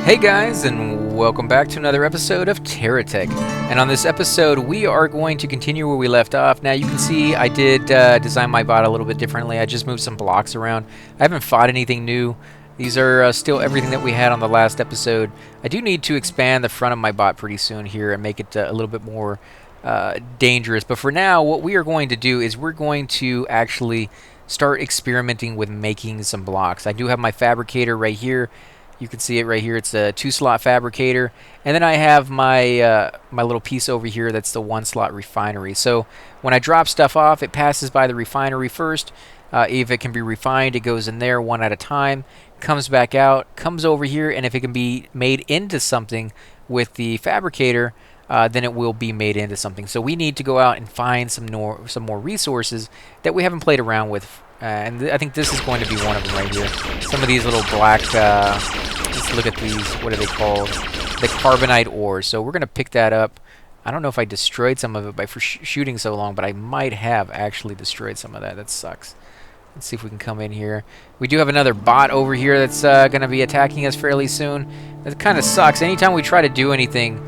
Hey guys, and welcome back to another episode of Terra Tech. And on this episode, we are going to continue where we left off. Now you can see I did design my bot a little bit differently. I just moved some blocks around. I haven't fought anything new. These are still everything that we had on the last episode. I do need to expand the front of my bot pretty soon here and make it a little bit more dangerous. But for now, what we are going to do is we're going to actually start experimenting with making some blocks. I do have my fabricator right here. You can see it right here. It's a 2-slot fabricator, and then I have my my little piece over here that's the 1-slot refinery. So when I drop stuff off, it passes by the refinery first. If it can be refined, it goes in there one at a time, comes back out, comes over here, and if it can be made into something with the fabricator, then it will be made into something. So we need to go out and find some more resources that we haven't played around with. And I think this is going to be one of them right here. Some of these little black, let's look at these, what are they called? The carbonite ores. So we're going to pick that up. I don't know if I destroyed some of it by shooting so long, but I might have actually destroyed some of that. That sucks. Let's see if we can come in here. We do have another bot over here that's going to be attacking us fairly soon. That kind of sucks. Anytime we try to do anything,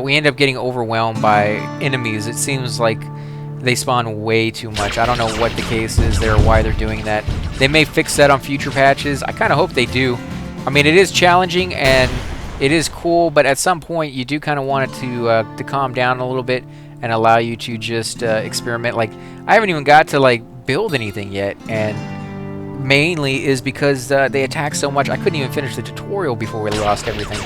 we end up getting overwhelmed by enemies. It seems like they spawn way too much. I don't know what the case is there or why they're doing that. They may fix that on future patches. I kind of hope they do. I mean, it is challenging and it is cool, but at some point you do kind of want it to calm down a little bit and allow you to just experiment. Like, I haven't even got to like build anything yet, and mainly is because they attack so much. I couldn't even finish the tutorial before we lost everything,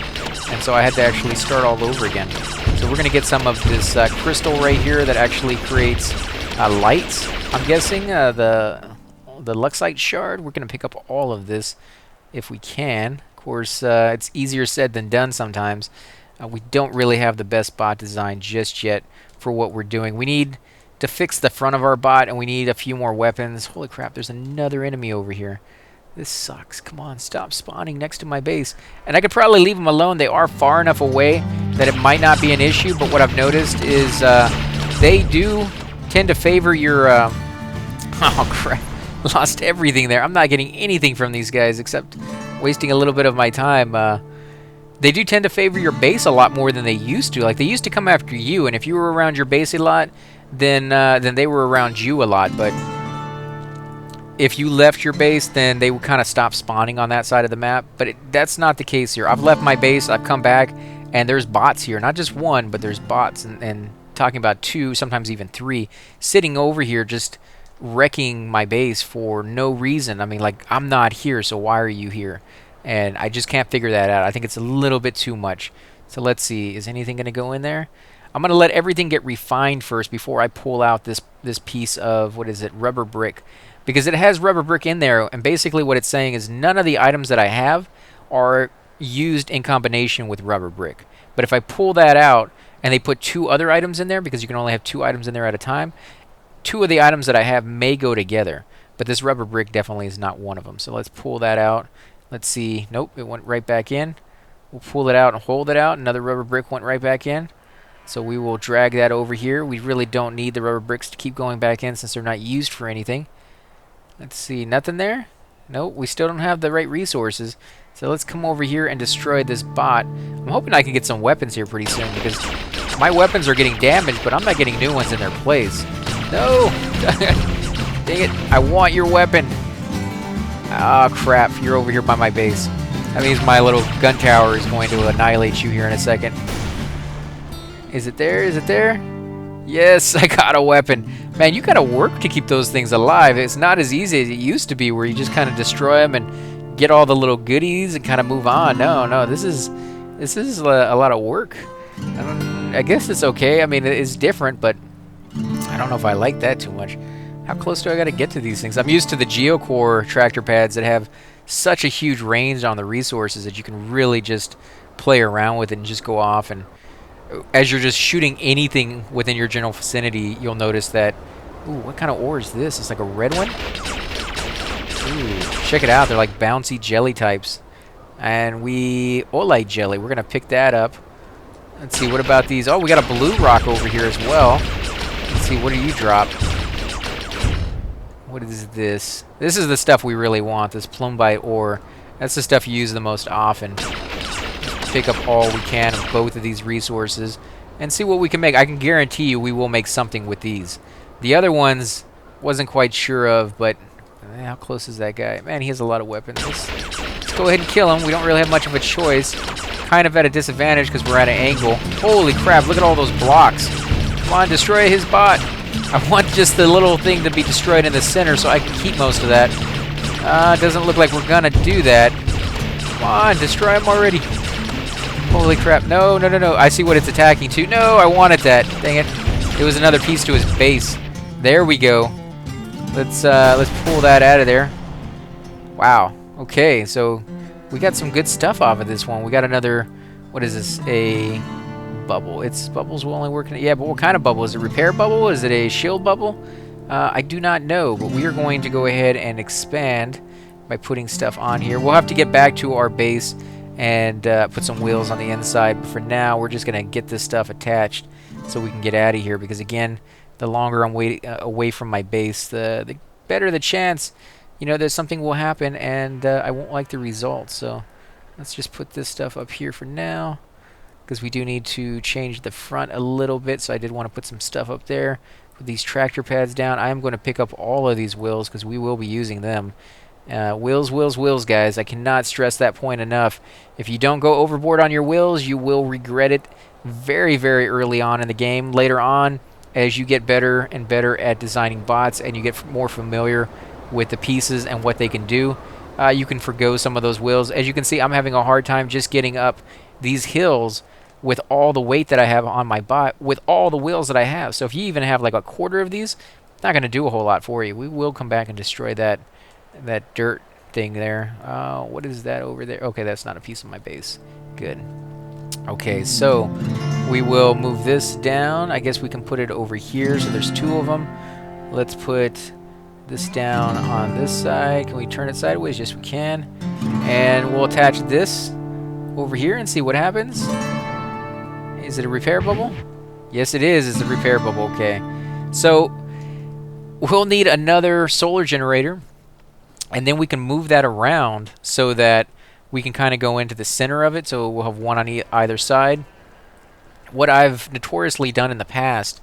and so I had to actually start all over again. So we're going to get some of this crystal right here that actually creates lights. I'm guessing the Luxite shard. We're going to pick up all of this if we can. Of course, it's easier said than done sometimes. We don't really have the best bot design just yet for what we're doing. We need to fix the front of our bot, and we need a few more weapons. Holy crap, there's another enemy over here. This sucks. Come on, stop spawning next to my base. And I could probably leave them alone. They are far enough away that it might not be an issue, but what I've noticed is they do tend to favor your... oh, crap. Lost everything there. I'm not getting anything from these guys except wasting a little bit of my time. They do tend to favor your base a lot more than they used to. Like, they used to come after you, and if you were around your base a lot, then they were around you a lot, but if you left your base, then they would kind of stop spawning on that side of the map. But that's not the case here. I've left my base, I've come back, and there's bots here. Not just one, but there's bots, and talking about 2, sometimes even 3, sitting over here just wrecking my base for no reason. I mean, like, I'm not here, so why are you here? And I just can't figure that out. I think it's a little bit too much. So let's see. Is anything going to go in there? I'm going to let everything get refined first before I pull out this piece of, what is it, rubber brick. Because it has rubber brick in there, and basically what it's saying is none of the items that I have are used in combination with rubber brick. But if I pull that out and they put 2 other items in there, because you can only have 2 items in there at a time, 2 of the items that I have may go together. But this rubber brick definitely is not one of them. So let's pull that out. Let's see. Nope, it went right back in. We'll pull it out and hold it out. Another rubber brick went right back in. So we will drag that over here. We really don't need the rubber bricks to keep going back in since they're not used for anything. Let's see, nothing there? Nope, we still don't have the right resources. So let's come over here and destroy this bot. I'm hoping I can get some weapons here pretty soon because my weapons are getting damaged, but I'm not getting new ones in their place. No! Dang it, I want your weapon. Ah, crap, you're over here by my base. That means my little gun tower is going to annihilate you here in a second. Is it there? Is it there? Yes, I got a weapon. Man, you gotta work to keep those things alive. It's not as easy as it used to be where you just kind of destroy them and get all the little goodies and kind of move on. No, this is a lot of work. I guess it's okay. I mean, it's different, but I don't know if I like that too much. How close do I gotta get to these things? I'm used to the Geocore tractor pads that have such a huge range on the resources that you can really just play around with it and just go off, and as you're just shooting anything within your general vicinity, you'll notice that, ooh, what kind of ore is this? It's like a red one? Ooh, check it out. They're like bouncy jelly types. And Olite jelly. We're going to pick that up. Let's see, what about these? Oh, we got a blue rock over here as well. Let's see, what do you drop? What is this? This is the stuff we really want, this plumbite ore. That's the stuff you use the most often. pick up all we can of both of these resources and see what we can make. I can guarantee you we will make something with these. The other ones, wasn't quite sure of, but how close is that guy? Man, he has a lot of weapons. Let's go ahead and kill him. We don't really have much of a choice. Kind of at a disadvantage because we're at an angle. Holy crap, look at all those blocks. Come on, destroy his bot. I want just the little thing to be destroyed in the center so I can keep most of that. Doesn't look like we're gonna do that. Come on, destroy him already. Holy crap. No, no, no, no. I see what it's attacking to. No, I wanted that. Dang it. It was another piece to his base. There we go. Let's pull that out of there. Wow. Okay, so we got some good stuff off of this one. We got another, what is this? A bubble. It's bubbles will only work in, yeah, but what kind of bubble? Is it a repair bubble? Is it a shield bubble? I do not know, but we are going to go ahead and expand by putting stuff on here. We'll have to get back to our base and put some wheels on the inside, but for now we're just gonna get this stuff attached so we can get out of here, because again, the longer I'm away from my base, the better the chance, you know, that something will happen and I won't like the results. So let's just put this stuff up here for now, because we do need to change the front a little bit, so I did want to put some stuff up there. Put these tractor pads down. I am going to pick up all of these wheels because we will be using them. Wheels, wheels, wheels, guys. I cannot stress that point enough. If you don't go overboard on your wheels, you will regret it very, very early on in the game. Later on, as you get better and better at designing bots and you get more familiar with the pieces and what they can do, you can forgo some of those wheels. As you can see, I'm having a hard time just getting up these hills with all the weight that I have on my bot, with all the wheels that I have. So if you even have like a quarter of these, it's not going to do a whole lot for you. We will come back and destroy that dirt thing there. What is that over there? Okay, that's not a piece of my base. Good. Okay, so we will move this down. I guess we can put it over here. So there's two of them. Let's put this down on this side. Can we turn it sideways? Yes, we can. And we'll attach this over here and see what happens. Is it a repair bubble? Yes, it is. It's a repair bubble. Okay. So we'll need another solar generator, and then we can move that around so that we can kind of go into the center of it. So we'll have one on either side. What I've notoriously done in the past,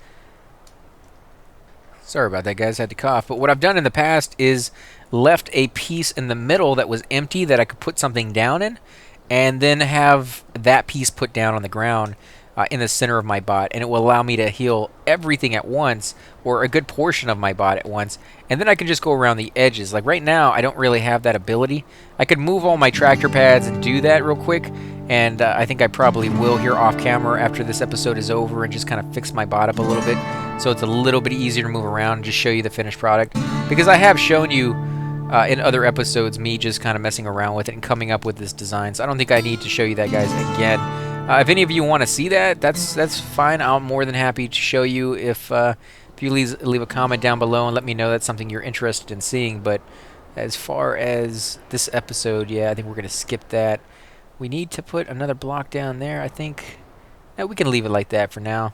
sorry about that, guys, I had to cough, but what I've done in the past is left a piece in the middle that was empty that I could put something down in, and then have that piece put down on the ground in the center of my bot, and it will allow me to heal everything at once, or a good portion of my bot at once, and then I can just go around the edges. Like right now, I don't really have that ability. I could move all my tractor pads and do that real quick, and I think I probably will here off camera after this episode is over, and just kind of fix my bot up a little bit so it's a little bit easier to move around and just show you the finished product, because I have shown you in other episodes me just kind of messing around with it and coming up with this design, so I don't think I need to show you that, guys, again. If any of you want to see that, that's fine. I'm more than happy to show you if you leave a comment down below and let me know that's something you're interested in seeing. But as far as this episode, yeah, I think we're going to skip that. We need to put another block down there, I think. No, we can leave it like that for now.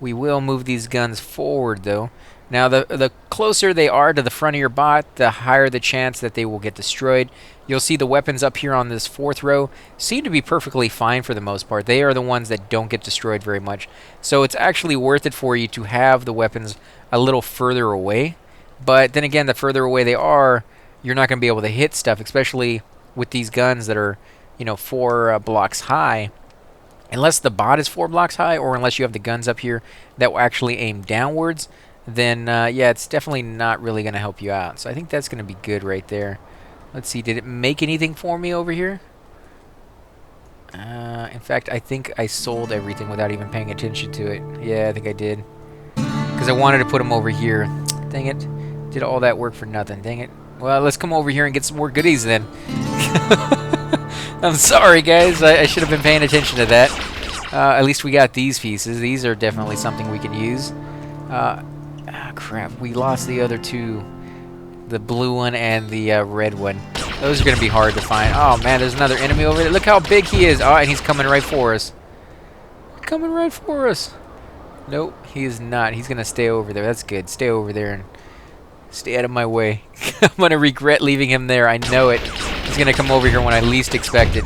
We will move these guns forward, though. Now, the closer they are to the front of your bot, the higher the chance that they will get destroyed. You'll see the weapons up here on this fourth row seem to be perfectly fine for the most part. They are the ones that don't get destroyed very much. So it's actually worth it for you to have the weapons a little further away. But then again, the further away they are, you're not going to be able to hit stuff, especially with these guns that are, you know, 4 blocks high. Unless the bot is 4 blocks high, or unless you have the guns up here that will actually aim downwards, then yeah, it's definitely not really going to help you out. So I think that's going to be good right there. Let's see, did it make anything for me over here? In fact, I think I sold everything without even paying attention to it. Yeah, I think I did. Because I wanted to put them over here. Dang it. Did all that work for nothing. Dang it. Well, let's come over here and get some more goodies then. I'm sorry, guys. I should have been paying attention to that. At least we got these pieces. These are definitely something we can use. Crap. We lost the other two. The blue one and the red one. Those are going to be hard to find. Oh, man, there's another enemy over there. Look how big he is. Oh, and he's coming right for us. Coming right for us. Nope, he is not. He's going to stay over there. That's good. Stay over there and stay out of my way. I'm going to regret leaving him there. I know it. He's going to come over here when I least expect it.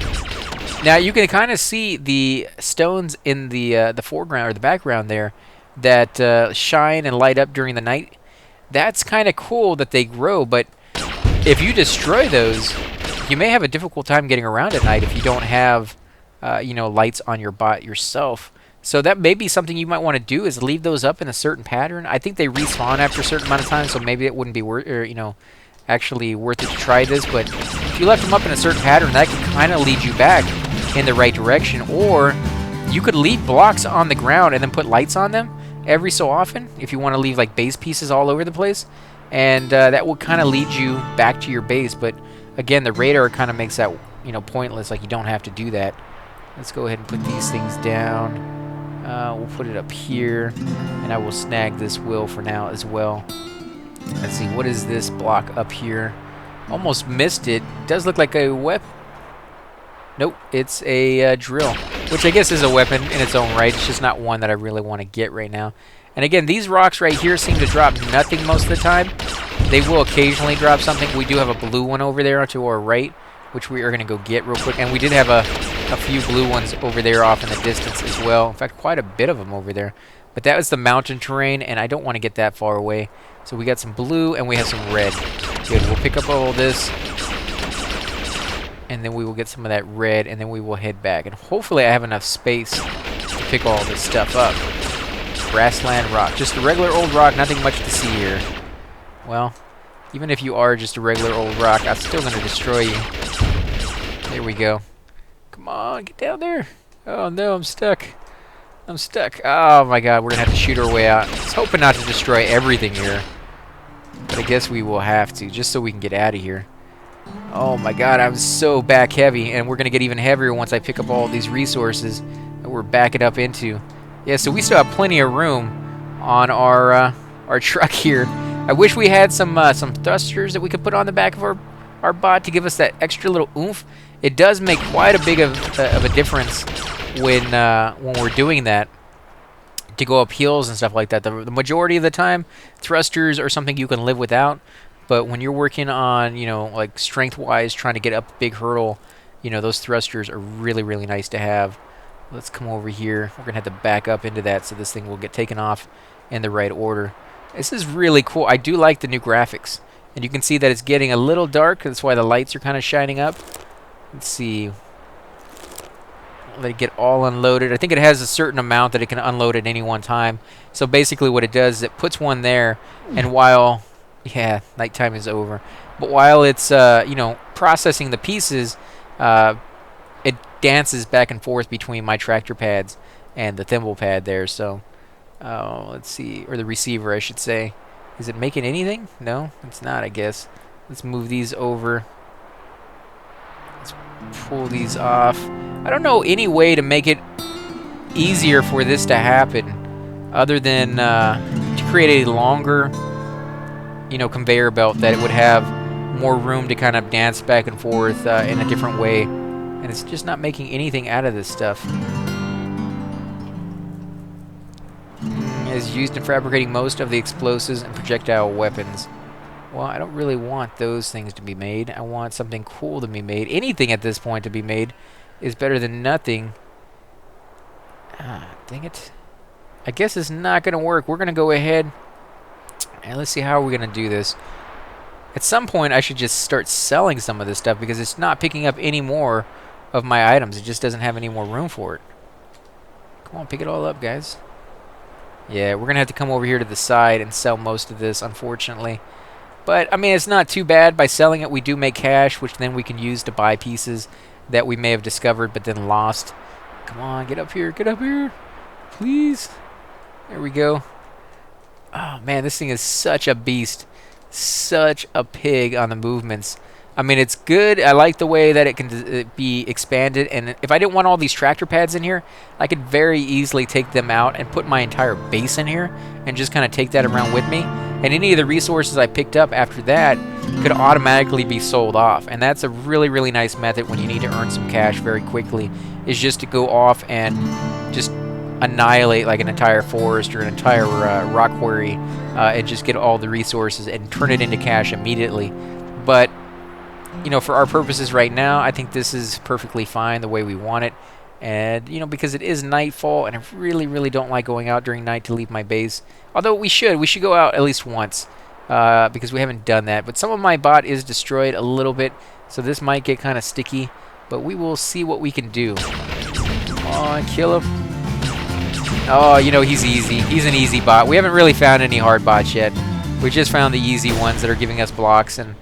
Now you can kind of see the stones in the foreground or the background there that shine and light up during the night. That's kind of cool that they grow, but if you destroy those, you may have a difficult time getting around at night if you don't have, you know, lights on your bot yourself. So that may be something you might want to do, is leave those up in a certain pattern. I think they respawn after a certain amount of time, so maybe it wouldn't be worth, you know, actually worth it to try this. But if you left them up in a certain pattern, that could kind of lead you back in the right direction. Or you could leave blocks on the ground and then put lights on them every so often if you want to leave like base pieces all over the place, and that will kind of lead you back to your base. But again, the radar kind of makes that, you know, pointless. Like, you don't have to do that. Let's go ahead and put these things down. We'll put it up here, and I will snag this wheel for now as well. Let's see, what is this block up here? Almost missed it. Does look like a weapon. Nope, it's a drill, which I guess is a weapon in its own right. It's just not one that I really want to get right now. And again, these rocks right here seem to drop nothing most of the time. They will occasionally drop something. We do have a blue one over there to our right, which we are going to go get real quick. And we did have a few blue ones over there off in the distance as well. In fact, quite a bit of them over there. But that was the mountain terrain, and I don't want to get that far away. So we got some blue, and we have some red. Good, we'll pick up all this, and then we will get some of that red, and then we will head back. And hopefully I have enough space to pick all this stuff up. Grassland rock. Just a regular old rock, nothing much to see here. Well, even if you are just a regular old rock, I'm still going to destroy you. There we go. Come on, get down there. Oh no, I'm stuck. I'm stuck. Oh my god, we're going to have to shoot our way out. I was hoping not to destroy everything here, but I guess we will have to, just so we can get out of here. Oh my god, I'm so back heavy, and we're going to get even heavier once I pick up all these resources that we're backing up into. Yeah, so we still have plenty of room on our truck here. I wish we had some thrusters that we could put on the back of our bot to give us that extra little oomph. It does make quite a big of a difference when we're doing that, to go up hills and stuff like that. The majority of the time, thrusters are something you can live without. But when you're working on, you know, like strength-wise, trying to get up a big hurdle, you know, those thrusters are really, really nice to have. Let's come over here. We're going to have to back up into that so this thing will get taken off in the right order. This is really cool. I do like the new graphics. And you can see that it's getting a little dark. That's why the lights are kind of shining up. Let's see. Let it get all unloaded. I think it has a certain amount that it can unload at any one time. So basically what it does is it puts one there, and while... yeah, nighttime is over. But while it's, you know, processing the pieces, it dances back and forth between my tractor pads and the thimble pad there. So, let's see, or the receiver, I should say. Is it making anything? No, it's not, I guess. Let's move these over. Let's pull these off. I don't know any way to make it easier for this to happen other than to create a longer, you know, conveyor belt that it would have more room to kind of dance back and forth in a different way. And it's just not making anything out of this stuff. It is used in fabricating most of the explosives and projectile weapons. Well, I don't really want those things to be made. I want something cool to be made. Anything at this point to be made is better than nothing. Ah, dang it. I guess it's not going to work. We're going to go ahead and let's see how we're going to do this. At some point, I should just start selling some of this stuff because it's not picking up any more of my items. It just doesn't have any more room for it. Come on, pick it all up, guys. Yeah, we're going to have to come over here to the side and sell most of this, unfortunately. But, I mean, it's not too bad. By selling it, we do make cash, which then we can use to buy pieces that we may have discovered but then lost. Come on, get up here. Get up here. Please. There we go. Oh, man, this thing is such a beast. Such a pig on the movements. I mean, it's good. I like the way that it can be expanded. And if I didn't want all these tractor pads in here, I could very easily take them out and put my entire base in here and just kind of take that around with me. And any of the resources I picked up after that could automatically be sold off. And that's a really, really nice method when you need to earn some cash very quickly, is just to go off and just annihilate like an entire forest or an entire rock quarry and just get all the resources and turn it into cash immediately. But you know, for our purposes right now, I think this is perfectly fine the way we want it. And, you know, because it is nightfall, and I really, really don't like going out during night to leave my base. Although we should go out at least once, because we haven't done that. But some of my bot is destroyed a little bit, so this might get kind of sticky. But we will see what we can do. Come on, kill him. Oh, you know, he's easy. He's an easy bot. We haven't really found any hard bots yet. We just found the easy ones that are giving us blocks and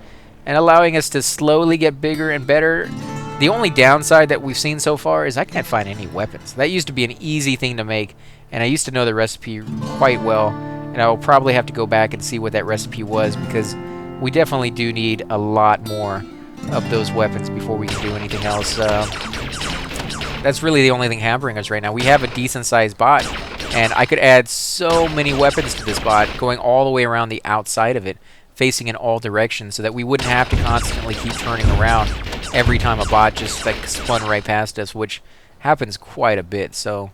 allowing us to slowly get bigger and better. The only downside that we've seen so far is I can't find any weapons. That used to be an easy thing to make, and I used to know the recipe quite well, and I'll probably have to go back and see what that recipe was, because we definitely do need a lot more of those weapons before we can do anything else. That's really the only thing hampering us right now. We have a decent-sized bot, and I could add so many weapons to this bot, going all the way around the outside of it, facing in all directions, so that we wouldn't have to constantly keep turning around every time a bot just like spun right past us, which happens quite a bit. So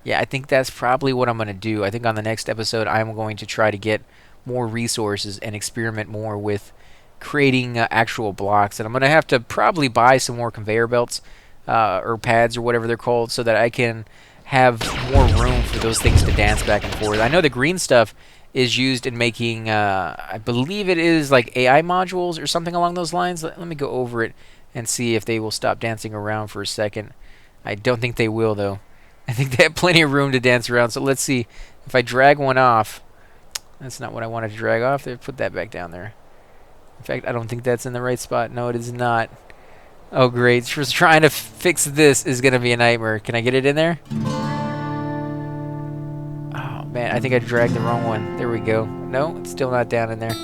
yeah, I think that's probably what I'm going to do. I think on the next episode I'm going to try to get more resources and experiment more with creating actual blocks, and I'm going to have to probably buy some more conveyor belts or pads or whatever they're called, so that I can have more room for those things to dance back and forth. I know the green stuff is used in making, I believe it is like AI modules or something along those lines. Let me go over it and see if they will stop dancing around for a second. I don't think they will, though. I think they have plenty of room to dance around. So let's see if I drag one off. That's not what I wanted to drag off. They put that back down there. In fact, I don't think that's in the right spot. No, it is not. Oh, great. Just trying to fix this is going to be a nightmare. Can I get it in there? Oh, man. I think I dragged the wrong one. There we go. No, it's still not down in there.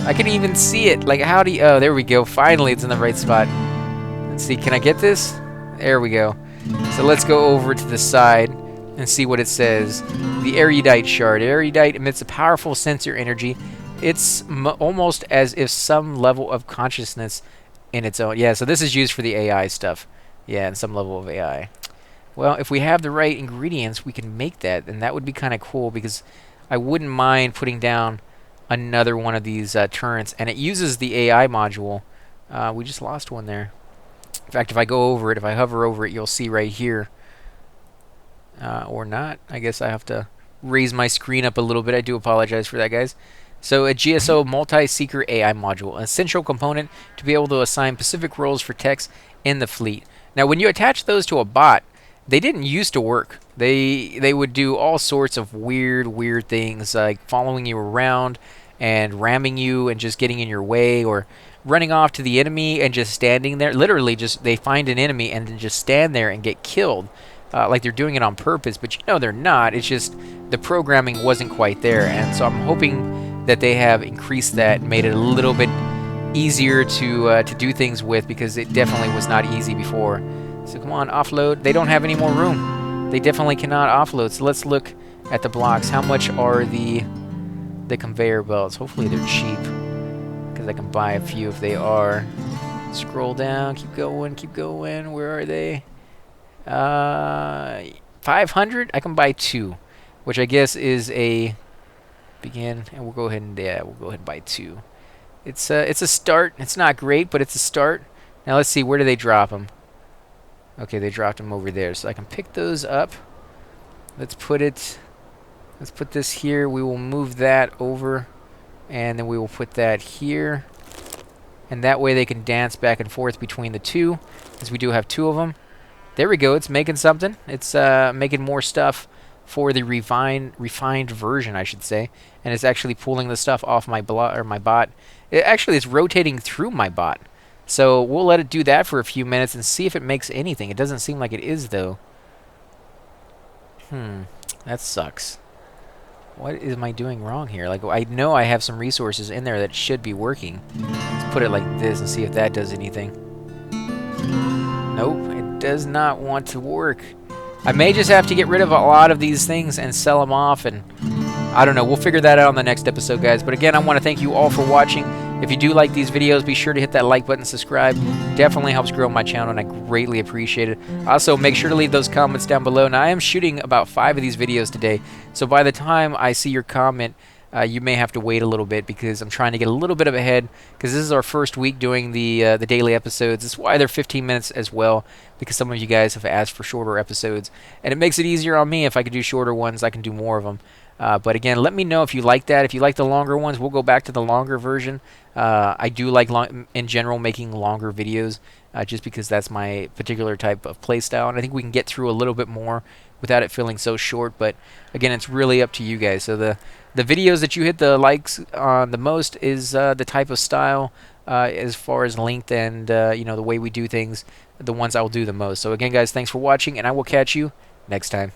I can even see it. Like, how do you... Oh, there we go. Finally, it's in the right spot. Let's see. Can I get this? There we go. So let's go over to the side and see what it says. The erudite shard. Erudite emits a powerful sensor energy. It's almost as if some level of consciousness in its own. Yeah, so this is used for the AI stuff. Yeah, and some level of AI. Well, if we have the right ingredients, we can make that, and that would be kind of cool, because I wouldn't mind putting down another one of these turrets, and it uses the AI module. We just lost one there. In fact, if I go over it, if I hover over it, you'll see right here. Or not. I guess I have to raise my screen up a little bit. I do apologize for that, guys. So a GSO multi-seeker AI module, an essential component to be able to assign specific roles for techs in the fleet. Now, when you attach those to a bot, they didn't used to work. They would do all sorts of weird things, like following you around and ramming you and just getting in your way, or running off to the enemy and just standing there. Literally, just they find an enemy and then just stand there and get killed, like they're doing it on purpose. But you know they're not. It's just the programming wasn't quite there, and so I'm hoping that they have increased that and made it a little bit easier to do things with, because it definitely was not easy before. So come on, offload. They don't have any more room. They definitely cannot offload. So let's look at the blocks. How much are the conveyor belts? Hopefully they're cheap, because I can buy a few if they are. Scroll down. Keep going. Keep going. Where are they? 500? I can buy 2, which I guess is a begin, and we'll go ahead and buy 2. It's a start. It's not great, but it's a start. Now let's see, where do they drop them? Okay, they dropped them over there, so I can pick those up. Let's put this here. We will move that over, and then we will put that here, and that way they can dance back and forth between the two, as we do have 2 of them. There we go. It's making something. It's making more stuff for the refined version, I should say, and it's actually pulling the stuff off my bot. It actually is rotating through my bot, so we'll let it do that for a few minutes and see if it makes anything. It doesn't seem like it is, though. That sucks. What am I doing wrong here? Like, I know I have some resources in there that should be working. Let's put it like this and see if that does anything. Nope, it does not want to work. I may just have to get rid of a lot of these things and sell them off, and I don't know. We'll figure that out on the next episode, guys. But again, I want to thank you all for watching. If you do like these videos, be sure to hit that like button, subscribe. Definitely helps grow my channel, and I greatly appreciate it. Also, make sure to leave those comments down below. Now, I am shooting about 5 of these videos today, so by the time I see your comment, you may have to wait a little bit because I'm trying to get a little bit of ahead because this is our first week doing the daily episodes. That's why they're 15 minutes as well, because some of you guys have asked for shorter episodes, and it makes it easier on me. If I could do shorter ones, I can do more of them. But again, let me know if you like that. If you like the longer ones, we'll go back to the longer version. I do like, in general, making longer videos just because that's my particular type of playstyle, and I think we can get through a little bit more without it feeling so short. But again, it's really up to you guys. So the videos that you hit the likes on the most is the type of style, as far as length and the way we do things, the ones I will do the most. So again, guys, thanks for watching, and I will catch you next time.